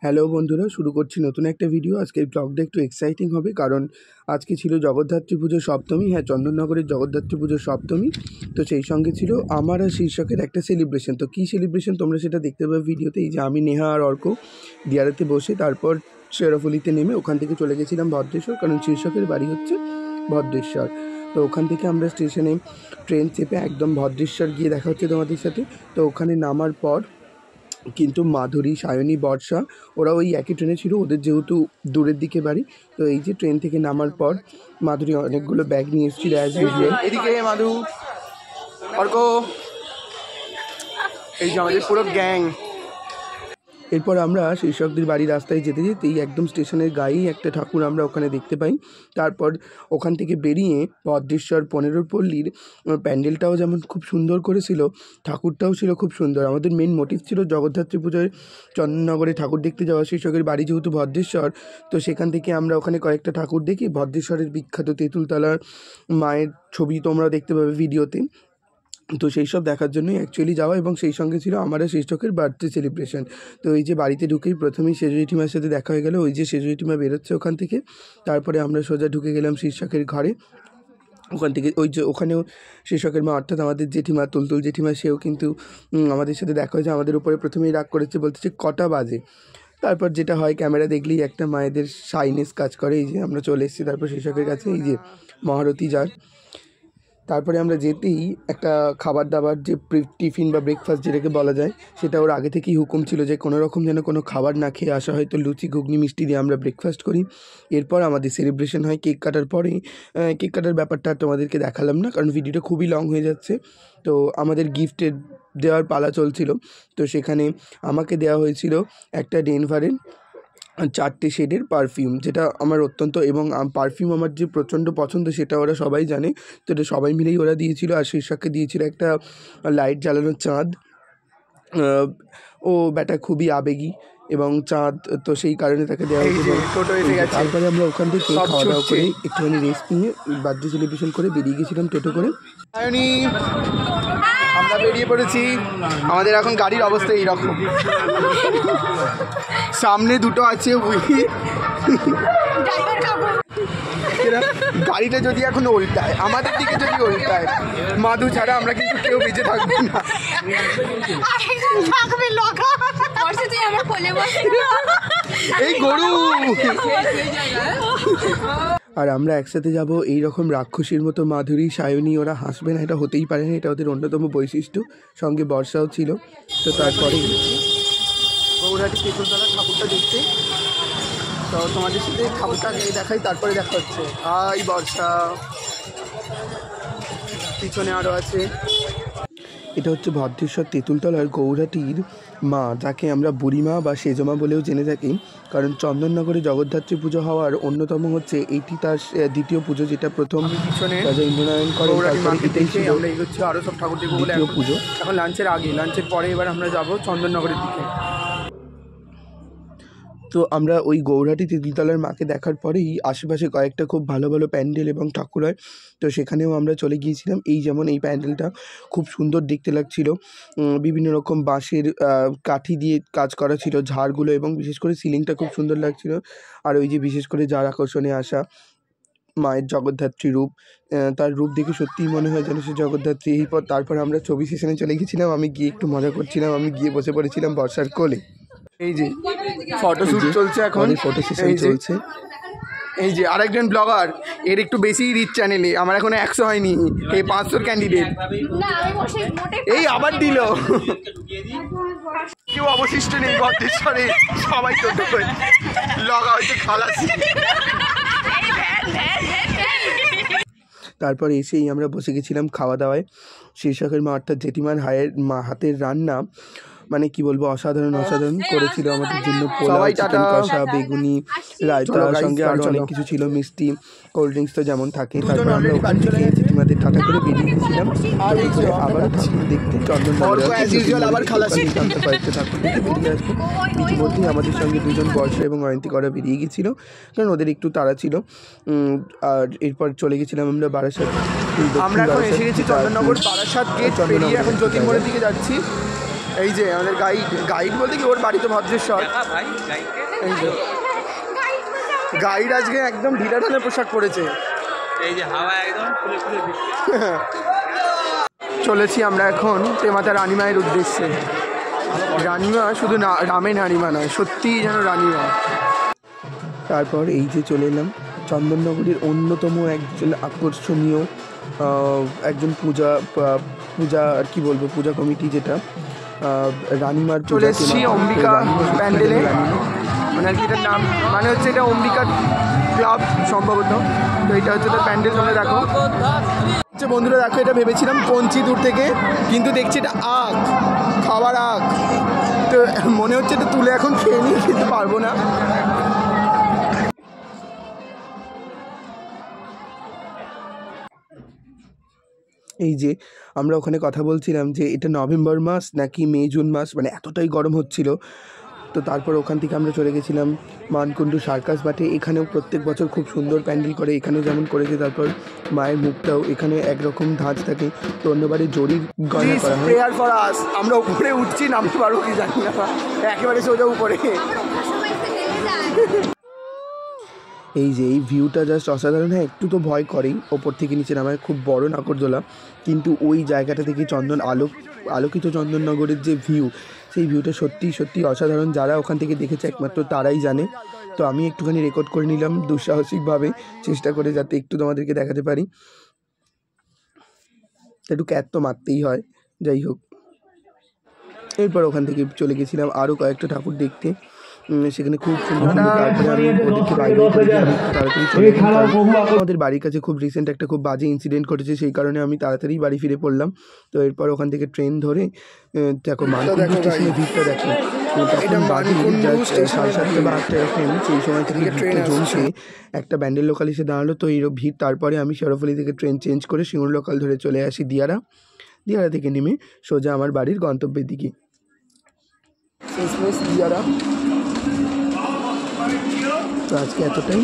Hello বন্ধুরা, শুরু করছি নতুন একটা ভিডিও। আজকের ব্লগটা একটু এক্সাইটিং হবে, কারণ আজকে ছিল জগদ্ধাত্রী পুজোর সপ্তমী। হ্যাঁ, চন্দননগরের জগদ্ধাত্রী পুজোর সপ্তমী। তো সেই সঙ্গে ছিল আমার আর শীর্ষকের একটা সেলিব্রেশন। তো কী সেলিব্রেশন তোমরা সেটা দেখতে পাবে ভিডিওতে। এই যে আমি, নেহা আর অর্ক দিয়ারাতে বসে তারপর শেরাফুলিতে নেমে ওখান থেকে চলে গেছিলাম ভদ্রেশ্বর, কারণ শীর্ষকের বাড়ি হচ্ছে ভদ্রেশ্বর। তো ওখান থেকে আমরা স্টেশনে ট্রেন চেপে একদম ভদ্রেশ্বর গিয়ে দেখা হচ্ছে তোমাদের সাথে। তো ওখানে নামার পর কিন্তু মাধুরী, সায়নী, বর্ষা ওরা ওই একই ট্রেনে ছিল, ওদের যেহেতু দূরের দিকে বাড়ি। তো এই যে ট্রেন থেকে নামার পর মাধুরী অনেকগুলো ব্যাগ নিয়ে এসেছিল অ্যাজ ইউজুয়াল। এদিকে মাধু, অর্ক, এই যে আমাদের পুরো গ্যাং। এরপর আমরা শীর্ষকদের বাড়ির রাস্তায় যেতে যেতেই একদম স্টেশনের গায়েই একটা ঠাকুর আমরা ওখানে দেখতে পাই। তারপর ওখান থেকে বেরিয়ে ভদ্রেশ্বর 15 পল্লীর প্যান্ডেলটাও যেমন খুব সুন্দর করেছিল, ঠাকুরটাও ছিল খুব সুন্দর। আমাদের মেন মোটিভ ছিল জগদ্ধাত্রী পুজোয় চন্দননগরে ঠাকুর দেখতে যাওয়া। শীর্ষকের বাড়ি যেহেতু ভদ্রেশ্বর, তো সেখান থেকে আমরা ওখানে কয়েকটা ঠাকুর দেখি। ভদ্রেশ্বরের বিখ্যাত তেঁতুলতলার মায়ের ছবি তোমরা দেখতে পাবে ভিডিওতে। তো সেই সব দেখার জন্যই অ্যাকচুয়ালি যাওয়া, এবং সেই সঙ্গে ছিল আমার শীর্ষকের বার্থডে সেলিব্রেশন। তো এই যে বাড়িতে ঢুকেই প্রথমেই সেজু জেঠিমার সাথে দেখা হয়ে গেল। ওই যে সেজু জেঠিমা বেরোচ্ছে ওখান থেকে। তারপরে আমরা সোজা ঢুকে গেলাম শীর্ষকের ঘরে। ওখান থেকে ওই যে ওখানেও শীর্ষকের মা অর্থাৎ আমাদের জেঠিমা, তুলতুল জেঠিমা, সেও কিন্তু আমাদের সাথে দেখা হয়েছে। আমাদের উপরে প্রথমেই রাগ করেছে, বলতেছে কটা বাজে। তারপর যেটা হয়, ক্যামেরা দেখলেই একটা মায়েদের শাইনেস কাজ করে। এই যে আমরা চলে এসেছি তারপর শীর্ষকের কাছে, এই যে মহারতী যার। তারপরে আমরা যেতেই একটা খাবার দাবার, যে টিফিন বা ব্রেকফাস্ট যেটাকে বলা যায়, সেটা ওর আগে থেকেই হুকুম ছিল যে কোনো রকম যেন কোনো খাবার না খেয়ে আসা হয়। তো লুচি, ঘুগনি, মিষ্টি দিয়ে আমরা ব্রেকফাস্ট করি। এরপর আমাদের সেলিব্রেশন হয় কেক কাটার পরে। কেক কাটার ব্যাপারটা তোমাদেরকে দেখালাম না, কারণ ভিডিওটা খুবই লং হয়ে যাচ্ছে। তো আমাদের গিফটের দেওয়ার পালা চলছিল। তো সেখানে আমাকে দেওয়া হয়েছিল একটা ডেনভারের 4টে শেডের পারফিউম, যেটা আমার অত্যন্ত, এবং পারফিউম আমার যে প্রচণ্ড পছন্দ সেটা ওরা সবাই জানে। তো এটা সবাই মিলেই ওরা দিয়েছিল। আর শীর্ষককে দিয়েছিল একটা লাইট জ্বালানো চাঁদ। ও ব্যাটা খুবই আবেগী এবং চাঁদ, তো সেই কারণে তাকে দেওয়া হয়েছিল। তারপরে আমরা ওখান থেকে খাওয়া দাওয়া করে একটুখানি রেস্ট নিয়ে বার্থডে সেলিব্রেশন করে বেরিয়ে গেছিলাম টোটো করে। আমরা বেরিয়ে পড়েছি। আমাদের এখন গাড়ির অবস্থা এইরকম, সামনে দুটো আছে গাড়িটা যদি এখন উল্টায়, আমাদের দিকে যদি উল্টায়, মাধু ছাড়া আমরা কিন্তু কেউ বেঁচে থাকবো না। এই গরু আর আমরা একসাথে যাব এইরকম রাক্ষসীর মতো। মাধুরী, সায়নী ওরা হাসবে না, এটা হতেই পারে না, এটা ওদের অন্যতম বৈশিষ্ট্য। সঙ্গে বর্ষাও ছিল। তো তারপরে গৌরহাটি তেঁতুলতলা ঠাকুরটা দেখতে, তো তোমাদের সাথে ঠাকুরটা নিয়ে দেখাই, তারপরে দেখা হচ্ছে। হাই বর্ষা, পিছনে আরও আছে। এটা হচ্ছে ভদ্রেশ্বর তেঁতুলতলার গৌরহাটির মা, যাকে আমরা বুড়িমা বা সেজমা বলেও জেনে থাকি। কারণ চন্দননগরে জগদ্ধাত্রী পুজো হওয়ার অন্যতম হচ্ছে এইটি তার দ্বিতীয় পুজো, যেটা প্রথম রাজা ইন্দ্রনারায়ণ করেন। এটাই ছিল আরও সব ঠাকুর দেখবো বলে দ্বিতীয় পুজো। এখন লাঞ্চের আগে, লাঞ্চের পরে এবার আমরা যাব চন্দননগরের দিকে। তো আমরা ওই গৌরহাটি তেঁতুলতলার মাকে দেখার পরেই আশেপাশে কয়েকটা খুব ভালো ভালো প্যান্ডেল এবং ঠাকুর হয়, তো সেখানেও আমরা চলে গিয়েছিলাম। এই যেমন এই প্যান্ডেলটা খুব সুন্দর দেখতে লাগছিল, বিভিন্ন রকম বাঁশের কাঠি দিয়ে কাজ করা ছিল ঝাড়গুলো, এবং বিশেষ করে সিলিংটা খুব সুন্দর লাগছিল। আর ওই যে বিশেষ করে যার আকর্ষণে আসা মায়ের জগদ্ধাত্রী রূপ, তার রূপ দেখে সত্যিই মনে হয় যেন সে জগদ্ধাত্রী। এরপর তারপর আমরা ছবি সেশনে চলে গেছিলাম। আমি গিয়ে একটু মজা করছিলাম, আমি গিয়ে বসে পড়েছিলাম বর্ষার কোলে। এই যে ফটোশ্যুট চলছে, এখন ফটো সেশন চলছে। এই যে আরেকজন ব্লগার, এর একটু বেশি রিচ চ্যানেলে, আমার এখনো 100 হয়নি, এই 500 ক্যান্ডিডেট। এই আবার দিল, কেউ অবশিষ্ট নেই ভদ্রেশ্বরে, সবাই তো লগা হচ্ছে খালাসি। তারপর এসেই আমরা বসে গেছিলাম খাওয়া দাওয়ায়। শীর্ষকের মা অর্থাৎ জেঠিমার হাতের রান্না মানে কি বলবো, অসাধারণ অসাধারণ করেছিল আমাদের জন্য। পোলাও, চিকেন কষা, বেগুনি, রায়তা, সঙ্গে আরও অনেক কিছু ছিল, মিষ্টি, কোল্ড ড্রিঙ্কস তো যেমন থাকে। তারপর আমরা ওখান থেকে জেঠিমাদের টাটা করে বেরিয়ে গেছিলাম আবার ঠাকুর দেখতে চন্দননগরে। কয়েকটা ঠাকুর দেখে বেরিয়ে আসবো। ইতিমধ্যেই আমাদের সঙ্গে দুজন বর্ষা এবং অয়ন্তী করা বেরিয়ে গেছিলো, কারণ ওদের একটু তাড়া ছিল। আর এরপর চলে গেছিলাম আমরা বারাসাত। আমরা এখন এসে গেছি চন্দননগর বারাসাত গেট পেরিয়ে এখন জ্যোতির্মোড়ের দিকে যাচ্ছি। এই যে আমাদের গাইড বলতে কি ওর বাড়ি তো ভদ্রেশ্বর। এই যে গাইড আজকে একদম ঢিলা ঢালা পোশাক পরেছে। এই যে হাওয়া একদম ফুলে ফুলে চলেছি আমরা এখন তেমাতা রানীমায়ের উদ্দেশ্যে। রানীমা শুধু না রামের রানীমা নয়, সত্যিই যেন রানীমা। তারপর এই যে চলে এলাম চন্দননগরের অন্যতম একজন আকর্ষণীয় একজন পূজা আর কি বলবো, পূজা কমিটি যেটা রানীমার। চলে এসেছি অম্বিকা প্যান্ডেলে, মানে আর কি এটার নাম মানে হচ্ছে এটা অম্বিকা ক্লাব সম্ভবত। তো এটা হচ্ছে তার প্যান্ডেল, তোমরা দেখো। আচ্ছা বন্ধুরা দেখো, এটা ভেবেছিলাম কঞ্চি দূর থেকে, কিন্তু দেখছি এটা আখ, খাবার আখ। তো মনে হচ্ছে এটা তুলে এখন খেয়ে নিয়ে খেতে পারবো না। এই যে আমরা ওখানে কথা বলছিলাম যে এটা নভেম্বর মাস নাকি মে জুন মাস, মানে এতটাই গরম হচ্ছিল। তো তারপর ওখান থেকে আমরা চলে গেছিলাম মানকুণ্ডু সার্কাস মাঠে। এখানেও প্রত্যেক বছর খুব সুন্দর প্যান্ডেল করে, এখানেও যেমন করেছে। তারপর মায়ের মুখটাও এখানে একরকম ধাঁচ থাকে, তো অন্যবারে জরির গয়না করা হয়। প্রেয়ার ফর আস, আমরা উপরে উঠছি, নামতে পারবো কি জানি না, একেবারে সোজা উপরে। এই যে এই ভিউটা জাস্ট অসাধারণ। হ্যাঁ একটু তো ভয় করেই, ওপর থেকে নিচে নামায়, খুব বড় নাগরদোলা, কিন্তু ওই জায়গাটা থেকে আলোকিত চন্দননগরের যে ভিউ, সেই ভিউটা সত্যি সত্যি অসাধারণ। যারা ওখান থেকে দেখেছে একমাত্র তারাই জানে। তো আমি একটুখানি রেকর্ড করে নিলাম দুঃসাহসিকভাবে, চেষ্টা করে যাতে একটু তোমাদেরকে দেখাতে পারি। একটু ক্যাট তো মারতেই হয়, যাই হোক। এরপর ওখান থেকে চলে গেছিলাম আরও কয়েকটা ঠাকুর দেখতে, সেখানে খুব সুন্দর। তারপরে আমি ওদেরকে বাইরে করে দিয়ে আমি তাড়াতাড়ি চলে গেলাম। আমাদের বাড়ির কাছে খুব রিসেন্ট একটা খুব বাজে ইনসিডেন্ট ঘটেছে, সেই কারণে আমি তাড়াতাড়ি বাড়ি ফিরে পড়লাম। তো এরপর ওখান থেকে ট্রেন ধরে দেখো মানকুণ্ডু স্টেশনের ভিড়টা দেখো, তখন বাজে 7:30 বা 8টা ট্রেন। সেই সময় থেকে ভিড়টা জমছে, একটা ব্যান্ডেল লোকাল এসে দাঁড়ালো, তো এই ভিড়। তারপরে আমি শেরফালি থেকে ট্রেন চেঞ্জ করে সিঙ্গুর লোকাল ধরে চলে আসি দিয়ারা থেকে নেমে সোজা আমার বাড়ির গন্তব্যের দিকে। দিয়ারা। তো আজকে এতটাই।